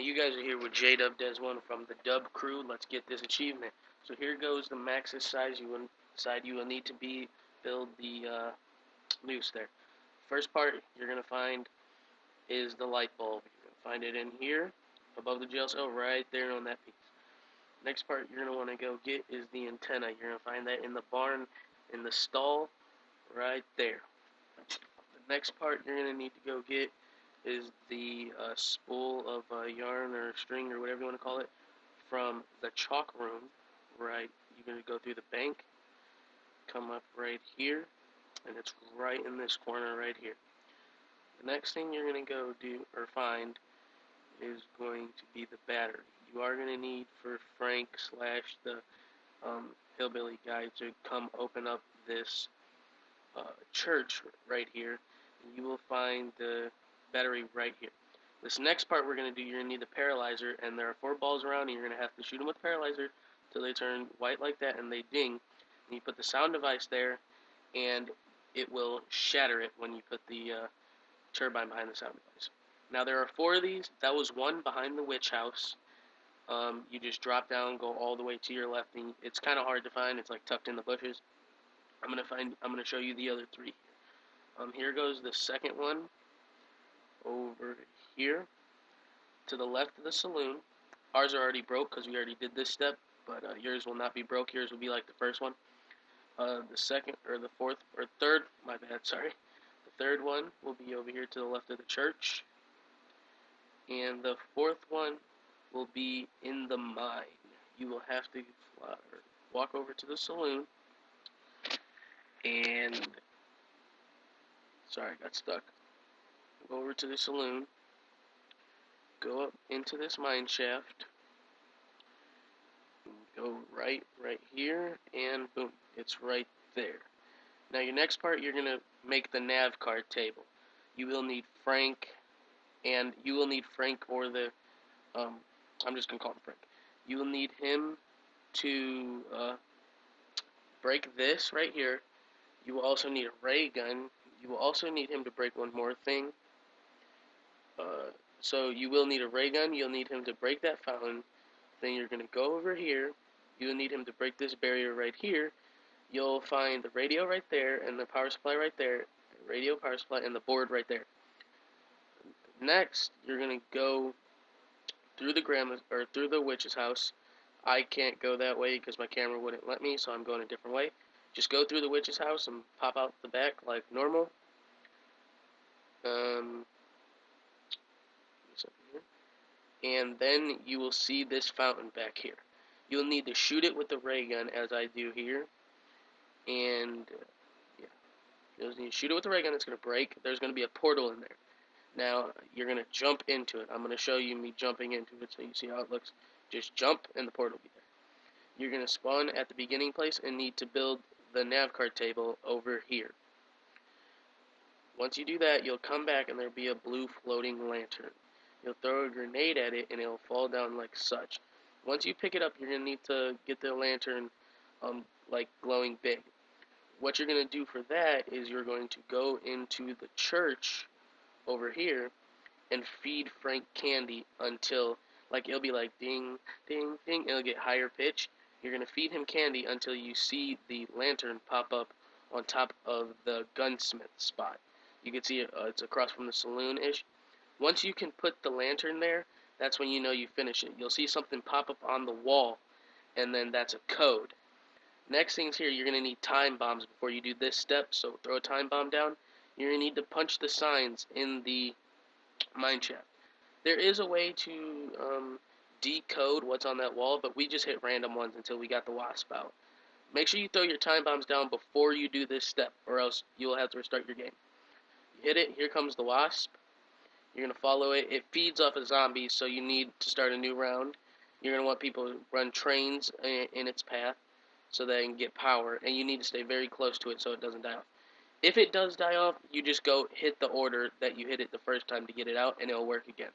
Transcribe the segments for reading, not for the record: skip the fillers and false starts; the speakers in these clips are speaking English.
you guys are here with J-Dub Des1 from the Dub Crew. Let's get this achievement. So here goes the Magzx size you will need to build the noose there. First part you're going to find is the light bulb. You're going to find it in here, above the jail cell, right there on that piece. Next part you're going to want to go get is the antenna. You're going to find that in the barn, in the stall, right there. The next part you're going to need to go get is the spool of yarn or string or whatever you want to call it from the chalk room, right? You're going to go through the bank, come up right here, and it's right in this corner right here. The next thing you're going to go do or find is going to be the battery. You are going to need for Frank / the hillbilly guy to come open up this church right here. And you will find the battery right here. This next part we're going to do, you're going to need the paralyzer, and there are 4 balls around, and you're going to have to shoot them with the paralyzer until they turn white like that and they ding. And you put the sound device there, and it will shatter it when you put the turbine behind the sound device. Now there are 4 of these. That was one behind the witch house. You just drop down, go all the way to your left, and it's kind of hard to find. It's like tucked in the bushes. I'm gonna show you the other 3. Here goes the second one. Over here to the left of the saloon. Ours are already broke because we already did this step, but yours will not be broke. Yours will be like the first one. The second or the fourth or third, my bad, sorry. The third one will be over here to the left of the church, and the fourth one will be in the mine. You will have to walk over to the saloon, and sorry, I got stuck. Go over to the saloon, go up into this mine shaft, go right here, and boom, it's right there. Now your next part, you're going to make the nav card table. You will need Frank, or the, I'm just going to call him Frank. You will need him to break this right here. You will also need a ray gun. You will also need him to break one more thing. So you will need a ray gun. You'll need him to break that fountain. Then you're going to go over here. You'll need him to break this barrier right here. You'll find the radio right there and the power supply right there. The radio, power supply, and the board right there. Next, you're going to go through through the witch's house. I can't go that way because my camera wouldn't let me, so I'm going a different way. Just go through the witch's house and pop out the back like normal. And then you will see this fountain back here. You'll need to shoot it with the ray gun as I do here. And yeah, you'll need to shoot it with the ray gun. It's going to break. There's going to be a portal in there. Now you're going to jump into it. I'm going to show you me jumping into it so you see how it looks. Just jump and the portal will be there. You're going to spawn at the beginning place and need to build the nav card table over here. Once you do that, you'll come back and there'll be a blue floating lantern. You'll throw a grenade at it and it'll fall down like such. Once you pick it up, you're going to need to get the lantern like glowing big. What you're going to do for that is you're going to go into the church over here and feed Frank candy until, like, it'll be like ding, ding, ding. It'll get higher pitch. You're going to feed him candy until you see the lantern pop up on top of the gunsmith spot. You can see it's across from the saloon-ish. Once you can put the lantern there, that's when you know you finish it. You'll see something pop up on the wall, and then that's a code. Next thing's here, you're going to need time bombs before you do this step, so throw a time bomb down. You're going to need to punch the signs in the mine shaft. There is a way to decode what's on that wall, but we just hit random ones until we got the wasp out. Make sure you throw your time bombs down before you do this step, or else you'll have to restart your game. You hit it, here comes the wasp. You're going to follow it. It feeds off of zombies, so you need to start a new round. You're going to want people to run trains in its path so they can get power, and you need to stay very close to it so it doesn't die off. If it does die off, you just go hit the order that you hit it the first time to get it out, and it'll work again.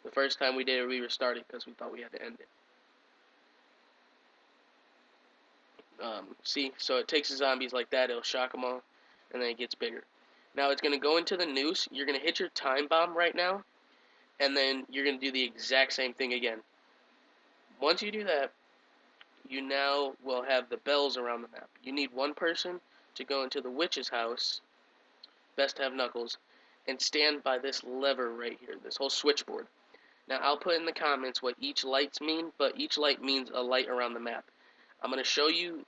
The first time we did it, we restarted because we thought we had to end it. See, so it takes the zombies like that, it'll shock them all, and then it gets bigger. Now it's going to go into the noose. You're going to hit your time bomb right now, and then you're going to do the exact same thing again. Once you do that, you now will have the bells around the map. You need one person to go into the witch's house, best to have knuckles, and stand by this lever right here, this whole switchboard. Now, I'll put in the comments what each lights mean, but each light means a light around the map. I'm going to show you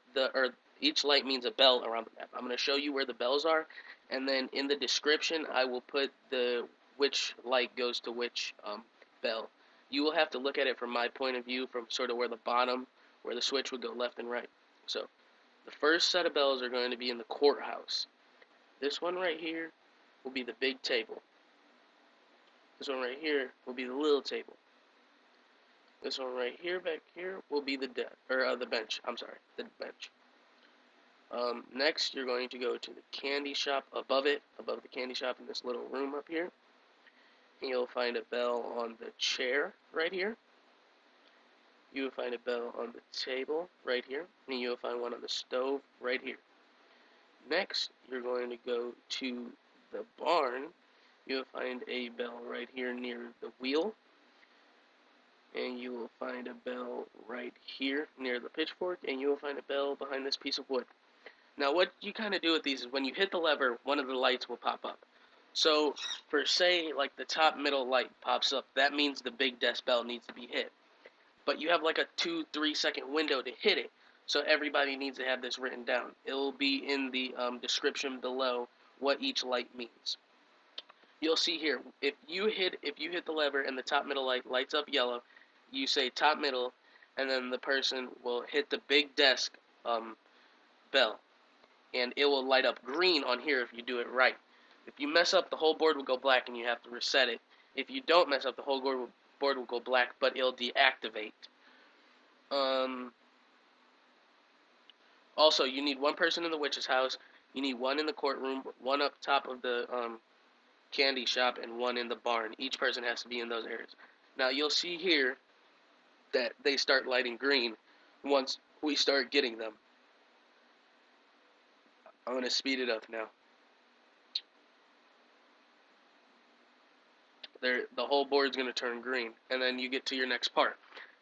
each light means a bell around the map. I'm going to show you where the bells are, and then in the description, I will put which light goes to which bell. You will have to look at it from my point of view, from sort of where the bottom, where the switch would go left and right. So, the first set of bells are going to be in the courthouse. This one right here will be the big table. This one right here will be the little table. This one right here, back here, will be the bench. I'm sorry, the bench. Next, you're going to go to the candy shop above it, above the candy shop in this little room up here. And you'll find a bell on the chair right here. You will find a bell on the table right here. And you'll find one on the stove right here. Next, you're going to go to the barn. You'll find a bell right here near the wheel. And you will find a bell right here near the pitchfork. And you will find a bell behind this piece of wood. Now, what you kind of do with these is when you hit the lever, one of the lights will pop up. So, for say, like the top middle light pops up, that means the big desk bell needs to be hit. But you have like a 2-3 second window to hit it. So everybody needs to have this written down. It'll be in the description below what each light means. You'll see here, if you hit the lever and the top middle light lights up yellow, you say top middle, and then the person will hit the big desk bell. And it will light up green on here if you do it right. If you mess up, the whole board will go black and you have to reset it. If you don't mess up, the whole board will go black, but it'll deactivate. Also, you need one person in the witch's house. You need one in the courtroom, one up top of the candy shop, and one in the barn. Each person has to be in those areas. Now, you'll see here that they start lighting green once we start getting them. I'm going to speed it up now. The whole board's going to turn green, and then you get to your next part.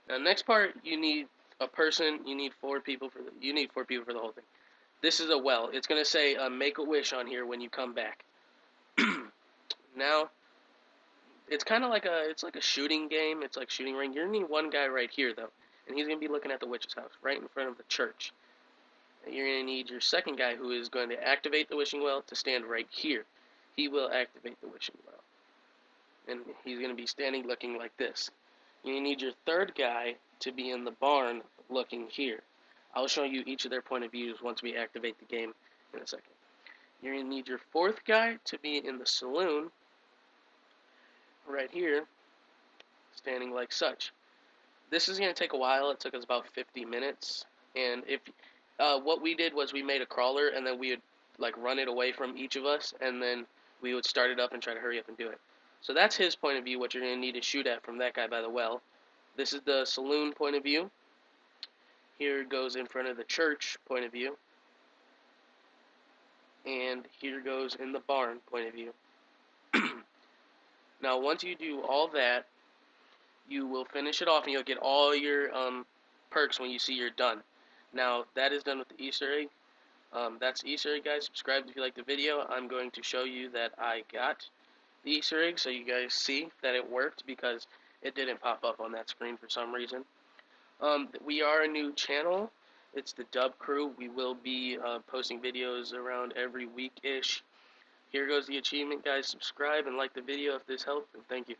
Now, next part, you need a person. You need 4 people for the whole thing. This is a well. It's going to say make a wish on here when you come back. Now, it's kind of like a shooting game. It's like shooting ring. You're going to need one guy right here, though, and he's going to be looking at the witch's house, right in front of the church. You're going to need your second guy who is going to activate the wishing well to stand right here. He will activate the wishing well. And he's going to be standing looking like this. You need your third guy to be in the barn looking here. I'll show you each of their point of views once we activate the game in a second. You're going to need your fourth guy to be in the saloon right here, standing like such. This is going to take a while. It took us about 50 minutes. And if what we did was we made a crawler, and then we would like run it away from each of us, and then we would start it up and try to hurry up and do it. So that's his point of view, what you're going to need to shoot at from that guy by the well. This is the saloon point of view. Here goes in front of the church point of view. And here goes in the barn point of view. Now, once you do all that, you will finish it off, and you'll get all your perks when you see you're done. Now, that is done with the Easter egg. That's the Easter egg, guys. Subscribe if you like the video. I'm going to show you that I got the Easter egg so you guys see that it worked, because it didn't pop up on that screen for some reason. We are a new channel. It's the Dub Crew. We will be posting videos around every week-ish. Here goes the achievement, guys. Subscribe and like the video if this helped, and thank you.